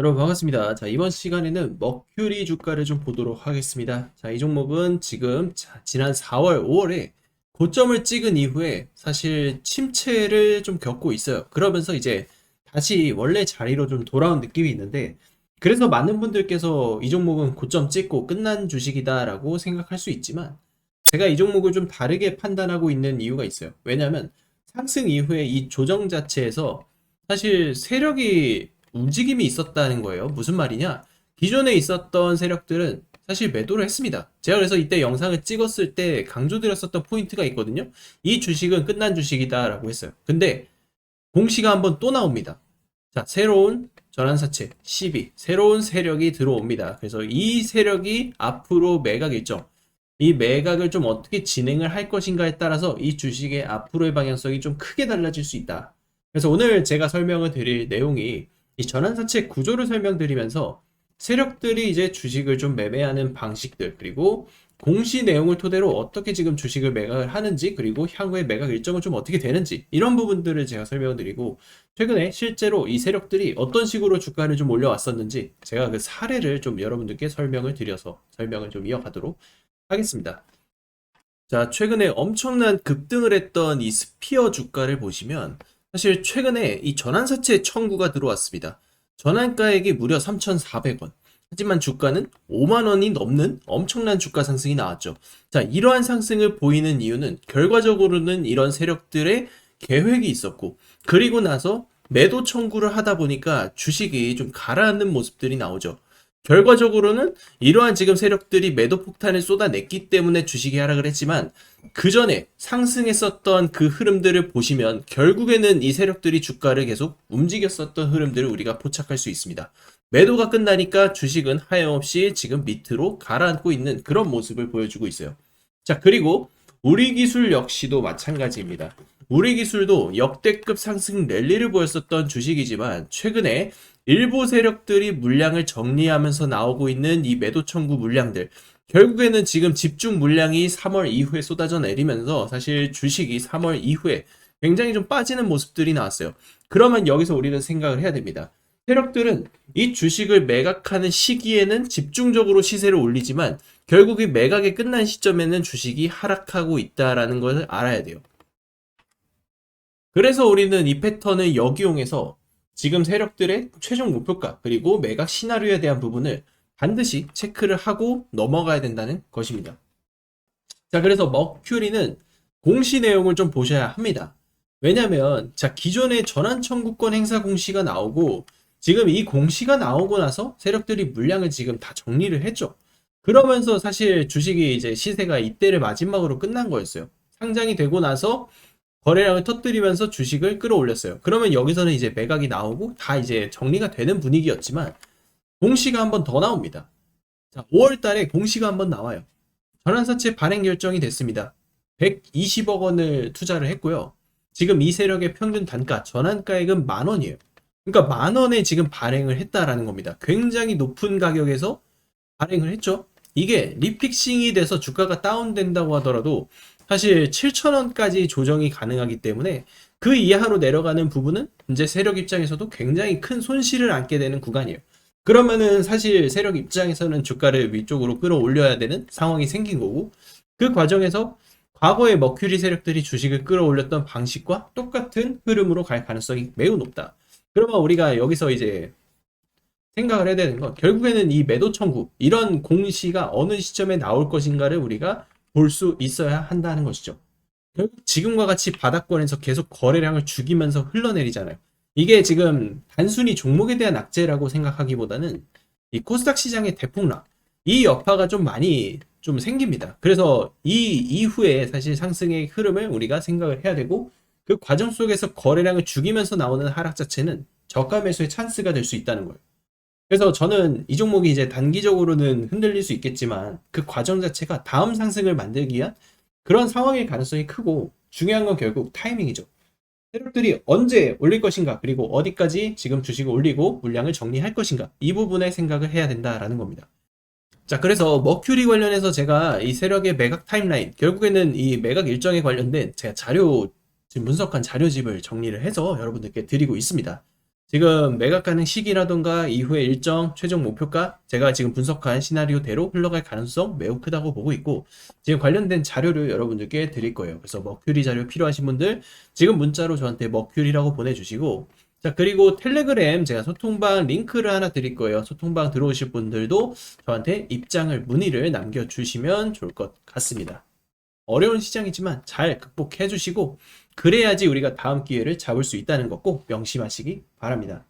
여러분 반갑습니다. 자, 이번 시간에는 머큐리 주가를 좀 보도록 하겠습니다. 자, 이 종목은 지금 지난 4월, 5월에 고점을 찍은 이후에 사실 침체를 좀 겪고 있어요. 그러면서 이제 다시 원래 자리로 좀 돌아온 느낌이 있는데, 그래서 많은 분들께서 이 종목은 고점 찍고 끝난 주식이다라고 생각할 수 있지만, 제가 이 종목을 좀 다르게 판단하고 있는 이유가 있어요. 왜냐하면 상승 이후에 이 조정 자체에서 사실 세력이 움직임이 있었다는 거예요. 무슨 말이냐? 기존에 있었던 세력들은 사실 매도를 했습니다. 제가 그래서 이때 영상을 찍었을 때 강조드렸었던 포인트가 있거든요. 이 주식은 끝난 주식이다라고 했어요. 근데 공시가 한번 또 나옵니다. 자, 새로운 전환사채 12, 새로운 세력이 들어옵니다. 그래서 이 세력이 앞으로 매각 일정, 이 매각을 좀 어떻게 진행을 할 것인가에 따라서 이 주식의 앞으로의 방향성이 좀 크게 달라질 수 있다. 그래서 오늘 제가 설명을 드릴 내용이 이 전환사채 구조를 설명드리면서 세력들이 이제 주식을 좀 매매하는 방식들, 그리고 공시 내용을 토대로 어떻게 지금 주식을 매각을 하는지, 그리고 향후의 매각 일정은 좀 어떻게 되는지, 이런 부분들을 제가 설명을 드리고, 최근에 실제로 이 세력들이 어떤 식으로 주가를 좀 올려왔었는지 제가 그 사례를 좀 여러분들께 설명을 드려서 설명을 좀 이어가도록 하겠습니다. 자, 최근에 엄청난 급등을 했던 이 스피어 주가를 보시면 사실 최근에 이 전환사채 청구가 들어왔습니다. 전환가액이 무려 3,400원. 하지만 주가는 5만 원이 넘는 엄청난 주가 상승이 나왔죠. 자, 이러한 상승을 보이는 이유는 결과적으로는 이런 세력들의 계획이 있었고, 그리고 나서 매도 청구를 하다 보니까 주식이 좀 가라앉는 모습들이 나오죠. 결과적으로는 이러한 지금 세력들이 매도 폭탄을 쏟아냈기 때문에 주식이 하락을 했지만, 그 전에 상승했었던 그 흐름들을 보시면 결국에는 이 세력들이 주가를 계속 움직였었던 흐름들을 우리가 포착할 수 있습니다. 매도가 끝나니까 주식은 하염없이 지금 밑으로 가라앉고 있는 그런 모습을 보여주고 있어요. 자, 그리고 우리기술 역시도 마찬가지입니다. 우리기술도 역대급 상승 랠리를 보였었던 주식이지만, 최근에 일부 세력들이 물량을 정리하면서 나오고 있는 이 매도 청구 물량들, 결국에는 지금 집중 물량이 3월 이후에 쏟아져 내리면서 사실 주식이 3월 이후에 굉장히 좀 빠지는 모습들이 나왔어요. 그러면 여기서 우리는 생각을 해야 됩니다. 세력들은 이 주식을 매각하는 시기에는 집중적으로 시세를 올리지만, 결국 이 매각이 끝난 시점에는 주식이 하락하고 있다라는 것을 알아야 돼요. 그래서 우리는 이 패턴을 역이용해서 지금 세력들의 최종 목표가, 그리고 매각 시나리오에 대한 부분을 반드시 체크를 하고 넘어가야 된다는 것입니다. 자, 그래서 머큐리는 공시 내용을 좀 보셔야 합니다. 왜냐면 자, 기존의 전환 청구권 행사 공시가 나오고, 지금 이 공시가 나오고 나서 세력들이 물량을 지금 다 정리를 했죠. 그러면서 사실 주식이 이제 시세가 이때를 마지막으로 끝난 거였어요. 상장이 되고 나서 거래량을 터뜨리면서 주식을 끌어올렸어요. 그러면 여기서는 이제 매각이 나오고 다 이제 정리가 되는 분위기였지만, 공시가 한번 더 나옵니다. 자, 5월 달에 공시가 한번 나와요. 전환사채 발행 결정이 됐습니다. 120억 원을 투자를 했고요. 지금 이 세력의 평균 단가, 전환가액은 10,000원이에요. 그러니까 10,000원에 지금 발행을 했다라는 겁니다. 굉장히 높은 가격에서 발행을 했죠. 이게 리픽싱이 돼서 주가가 다운된다고 하더라도 사실 7,000원까지 조정이 가능하기 때문에, 그 이하로 내려가는 부분은 이제 세력 입장에서도 굉장히 큰 손실을 안게 되는 구간이에요. 그러면은 사실 세력 입장에서는 주가를 위쪽으로 끌어올려야 되는 상황이 생긴 거고, 그 과정에서 과거의 머큐리 세력들이 주식을 끌어올렸던 방식과 똑같은 흐름으로 갈 가능성이 매우 높다. 그러면 우리가 여기서 이제 생각을 해야 되는 건, 결국에는 이 매도 청구, 이런 공시가 어느 시점에 나올 것인가를 우리가 볼 수 있어야 한다는 것이죠. 결국 지금과 같이 바닥권에서 계속 거래량을 죽이면서 흘러내리잖아요. 이게 지금 단순히 종목에 대한 악재라고 생각하기보다는 이 코스닥 시장의 대폭락, 이 여파가 좀 많이 좀 생깁니다. 그래서 이 이후에 사실 상승의 흐름을 우리가 생각을 해야 되고, 그 과정 속에서 거래량을 죽이면서 나오는 하락 자체는 저가 매수의 찬스가 될 수 있다는 거예요. 그래서 저는 이 종목이 이제 단기적으로는 흔들릴 수 있겠지만, 그 과정 자체가 다음 상승을 만들기 위한 그런 상황일 가능성이 크고, 중요한 건 결국 타이밍이죠. 세력들이 언제 올릴 것인가, 그리고 어디까지 지금 주식을 올리고 물량을 정리할 것인가, 이 부분에 생각을 해야 된다라는 겁니다. 자, 그래서 머큐리 관련해서 제가 이 세력의 매각 타임라인, 결국에는 이 매각 일정에 관련된 제가 자료, 지금 분석한 자료집을 정리를 해서 여러분들께 드리고 있습니다. 지금 매각 가능 시기라던가 이후의 일정, 최종 목표가 제가 지금 분석한 시나리오대로 흘러갈 가능성 매우 크다고 보고 있고, 지금 관련된 자료를 여러분들께 드릴 거예요. 그래서 머큐리 자료 필요하신 분들 지금 문자로 저한테 머큐리라고 보내주시고, 자, 그리고 텔레그램 제가 소통방 링크를 하나 드릴 거예요. 소통방 들어오실 분들도 저한테 입장을 문의를 남겨주시면 좋을 것 같습니다. 어려운 시장이지만 잘 극복해 주시고, 그래야지 우리가 다음 기회를 잡을 수 있다는 거 꼭 명심하시기 바랍니다.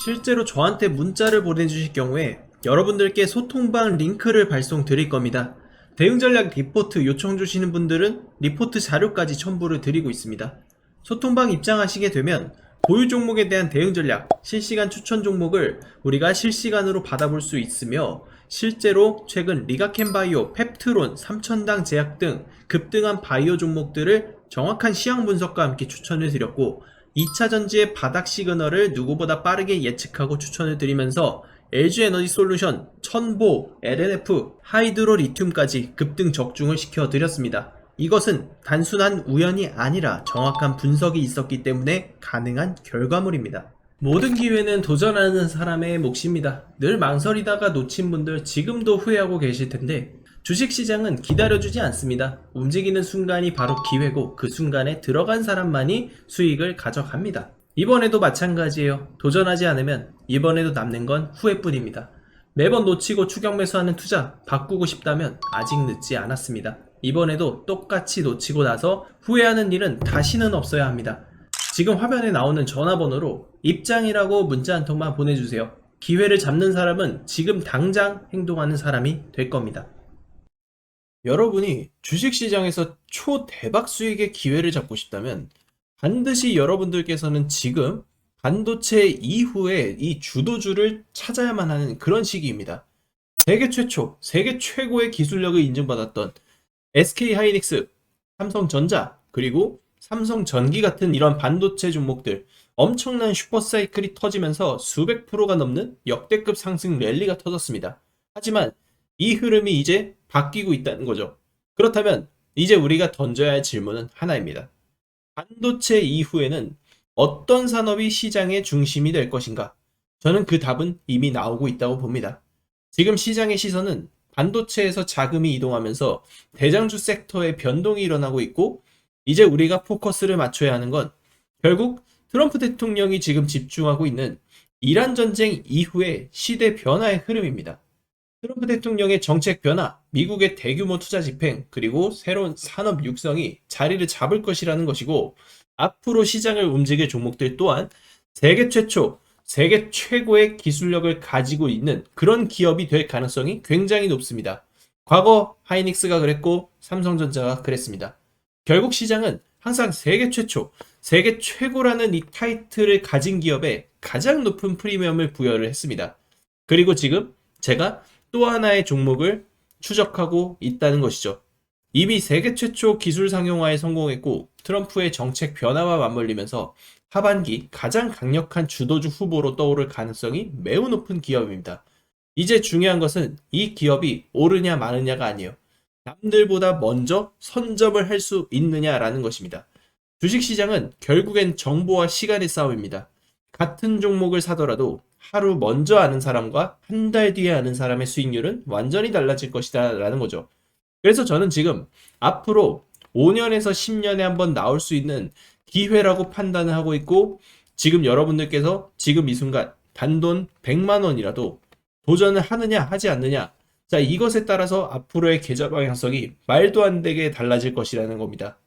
실제로 저한테 문자를 보내주실 경우에 여러분들께 소통방 링크를 발송 드릴 겁니다. 대응전략 리포트 요청 주시는 분들은 리포트 자료까지 첨부를 드리고 있습니다. 소통방 입장하시게 되면 보유 종목에 대한 대응 전략, 실시간 추천 종목을 우리가 실시간으로 받아볼 수 있으며, 실제로 최근 리가켄바이오, 펩트론, 삼천당 제약 등 급등한 바이오 종목들을 정확한 시황 분석과 함께 추천을 드렸고, 2차전지의 바닥 시그널을 누구보다 빠르게 예측하고 추천을 드리면서 LG에너지솔루션, 천보, LNF, 하이드로 리튬까지 급등 적중을 시켜드렸습니다. 이것은 단순한 우연이 아니라 정확한 분석이 있었기 때문에 가능한 결과물입니다. 모든 기회는 도전하는 사람의 몫입니다. 늘 망설이다가 놓친 분들 지금도 후회하고 계실 텐데, 주식시장은 기다려주지 않습니다. 움직이는 순간이 바로 기회고, 그 순간에 들어간 사람만이 수익을 가져갑니다. 이번에도 마찬가지예요. 도전하지 않으면 이번에도 남는 건 후회뿐입니다. 매번 놓치고 추격 매수하는 투자 바꾸고 싶다면 아직 늦지 않았습니다. 이번에도 똑같이 놓치고 나서 후회하는 일은 다시는 없어야 합니다. 지금 화면에 나오는 전화번호로 입장이라고 문자 한 통만 보내주세요. 기회를 잡는 사람은 지금 당장 행동하는 사람이 될 겁니다. 여러분이 주식시장에서 초대박 수익의 기회를 잡고 싶다면 반드시 여러분들께서는 지금 반도체 이후에 이 주도주를 찾아야만 하는 그런 시기입니다. 세계 최초, 세계 최고의 기술력을 인증받았던 SK하이닉스, 삼성전자, 그리고 삼성전기 같은 이런 반도체 종목들, 엄청난 슈퍼사이클이 터지면서 수백 프로가 넘는 역대급 상승 랠리가 터졌습니다. 하지만 이 흐름이 이제 바뀌고 있다는 거죠. 그렇다면 이제 우리가 던져야 할 질문은 하나입니다. 반도체 이후에는 어떤 산업이 시장의 중심이 될 것인가? 저는 그 답은 이미 나오고 있다고 봅니다. 지금 시장의 시선은 반도체에서 자금이 이동하면서 대장주 섹터의 변동이 일어나고 있고, 이제 우리가 포커스를 맞춰야 하는 건 결국 트럼프 대통령이 지금 집중하고 있는 이란 전쟁 이후의 시대 변화의 흐름입니다. 트럼프 대통령의 정책 변화, 미국의 대규모 투자 집행, 그리고 새로운 산업 육성이 자리를 잡을 것이라는 것이고, 앞으로 시장을 움직일 종목들 또한 세계 최초, 세계 최고의 기술력을 가지고 있는 그런 기업이 될 가능성이 굉장히 높습니다. 과거 하이닉스가 그랬고 삼성전자가 그랬습니다. 결국 시장은 항상 세계 최초, 세계 최고라는 이 타이틀을 가진 기업에 가장 높은 프리미엄을 부여를 했습니다. 그리고 지금 제가 또 하나의 종목을 추적하고 있다는 것이죠. 이미 세계 최초 기술 상용화에 성공했고, 트럼프의 정책 변화와 맞물리면서 하반기 가장 강력한 주도주 후보로 떠오를 가능성이 매우 높은 기업입니다. 이제 중요한 것은 이 기업이 오르냐 마느냐가 아니에요. 남들보다 먼저 선점을 할 수 있느냐라는 것입니다. 주식시장은 결국엔 정보와 시간의 싸움입니다. 같은 종목을 사더라도 하루 먼저 아는 사람과 한 달 뒤에 아는 사람의 수익률은 완전히 달라질 것이다 라는 거죠. 그래서 저는 지금 앞으로 5년에서 10년에 한번 나올 수 있는 기회라고 판단을 하고 있고, 지금 여러분들께서 지금 이 순간 단돈 100만 원이라도 도전을 하느냐 하지 않느냐, 자, 이것에 따라서 앞으로의 계좌 방향성이 말도 안 되게 달라질 것이라는 겁니다.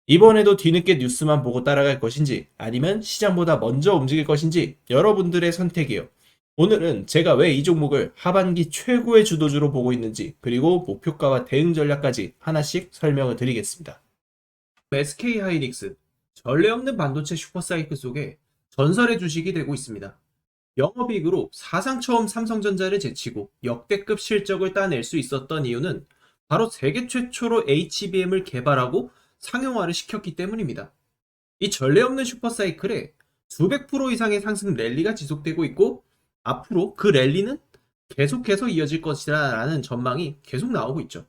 이번에도 뒤늦게 뉴스만 보고 따라갈 것인지 아니면 시장보다 먼저 움직일 것인지 여러분들의 선택이에요. 오늘은 제가 왜 이 종목을 하반기 최고의 주도주로 보고 있는지, 그리고 목표가와 대응 전략까지 하나씩 설명을 드리겠습니다. SK하이닉스, 전례 없는 반도체 슈퍼사이클 속에 전설의 주식이 되고 있습니다. 영업이익으로 사상 처음 삼성전자를 제치고 역대급 실적을 따낼 수 있었던 이유는 바로 세계 최초로 HBM을 개발하고 상용화를 시켰기 때문입니다. 이 전례 없는 슈퍼사이클에 수백 프로 이상의 상승 랠리가 지속되고 있고, 앞으로 그 랠리는 계속해서 이어질 것이다 라는 전망이 계속 나오고 있죠.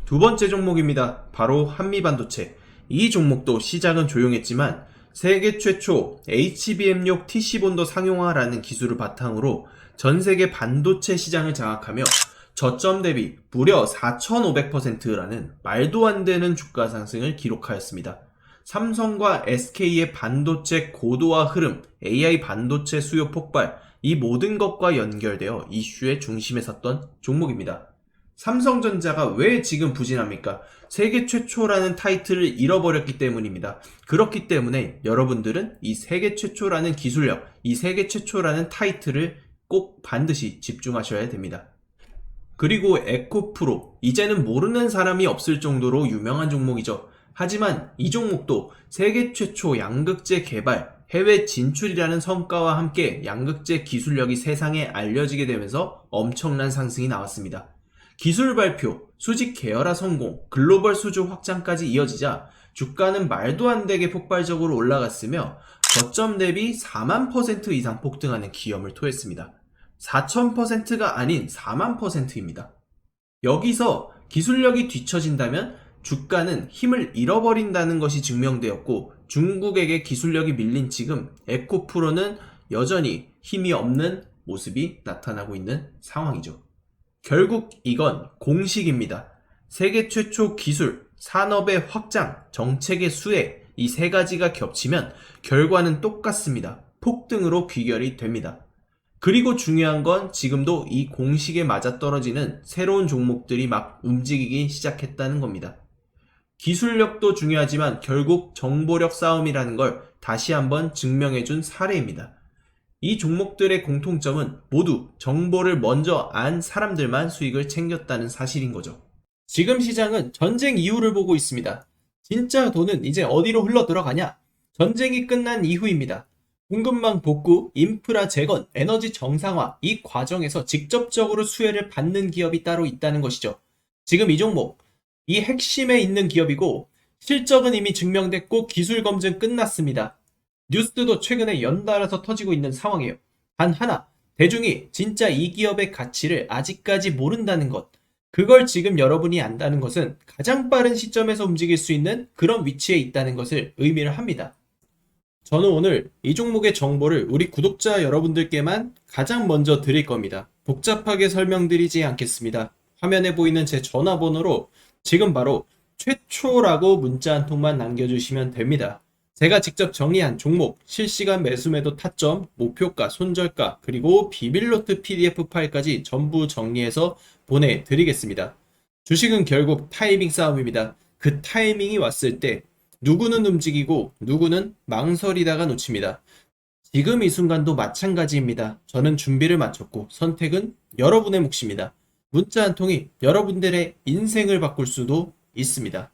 두 번째 종목입니다. 바로 한미반도체. 이 종목도 시작은 조용했지만 세계 최초 HBM6 TC본도 상용화라는 기술을 바탕으로 전 세계 반도체 시장을 장악하며 저점 대비 무려 4,500%라는 말도 안 되는 주가 상승을 기록하였습니다. 삼성과 SK의 반도체 고도화 흐름, AI 반도체 수요 폭발, 이 모든 것과 연결되어 이슈의 중심에 섰던 종목입니다. 삼성전자가 왜 지금 부진합니까? 세계 최초라는 타이틀을 잃어버렸기 때문입니다. 그렇기 때문에 여러분들은 이 세계 최초라는 기술력, 이 세계 최초라는 타이틀을 꼭 반드시 집중하셔야 됩니다. 그리고 에코프로, 이제는 모르는 사람이 없을 정도로 유명한 종목이죠. 하지만 이 종목도 세계 최초 양극재 개발, 해외 진출이라는 성과와 함께 양극재 기술력이 세상에 알려지게 되면서 엄청난 상승이 나왔습니다. 기술 발표, 수직 계열화 성공, 글로벌 수주 확장까지 이어지자 주가는 말도 안 되게 폭발적으로 올라갔으며 저점 대비 4만% 이상 폭등하는 기염을 토했습니다. 4,000%가 아닌 4만%입니다. 여기서 기술력이 뒤처진다면 주가는 힘을 잃어버린다는 것이 증명되었고, 중국에게 기술력이 밀린 지금 에코프로는 여전히 힘이 없는 모습이 나타나고 있는 상황이죠. 결국 이건 공식입니다. 세계 최초 기술, 산업의 확장, 정책의 수혜, 이 세 가지가 겹치면 결과는 똑같습니다. 폭등으로 귀결이 됩니다. 그리고 중요한 건 지금도 이 공식에 맞아떨어지는 새로운 종목들이 막 움직이기 시작했다는 겁니다. 기술력도 중요하지만 결국 정보력 싸움이라는 걸 다시 한번 증명해준 사례입니다. 이 종목들의 공통점은 모두 정보를 먼저 안 사람들만 수익을 챙겼다는 사실인 거죠. 지금 시장은 전쟁 이후를 보고 있습니다. 진짜 돈은 이제 어디로 흘러 들어가냐? 전쟁이 끝난 이후입니다. 공급망 복구, 인프라 재건, 에너지 정상화, 이 과정에서 직접적으로 수혜를 받는 기업이 따로 있다는 것이죠. 지금 이 종목, 이 핵심에 있는 기업이고 실적은 이미 증명됐고 기술 검증 끝났습니다. 뉴스도 최근에 연달아서 터지고 있는 상황이에요. 단 하나, 대중이 진짜 이 기업의 가치를 아직까지 모른다는 것. 그걸 지금 여러분이 안다는 것은 가장 빠른 시점에서 움직일 수 있는 그런 위치에 있다는 것을 의미를 합니다. 저는 오늘 이 종목의 정보를 우리 구독자 여러분들께만 가장 먼저 드릴 겁니다. 복잡하게 설명드리지 않겠습니다. 화면에 보이는 제 전화번호로 지금 바로 최초라고 문자 한 통만 남겨주시면 됩니다. 제가 직접 정리한 종목, 실시간 매수매도 타점, 목표가, 손절가, 그리고 비밀노트 PDF 파일까지 전부 정리해서 보내드리겠습니다. 주식은 결국 타이밍 싸움입니다. 그 타이밍이 왔을 때 누구는 움직이고 누구는 망설이다가 놓칩니다. 지금 이 순간도 마찬가지입니다. 저는 준비를 마쳤고 선택은 여러분의 몫입니다. 문자 한 통이 여러분들의 인생을 바꿀 수도 있습니다.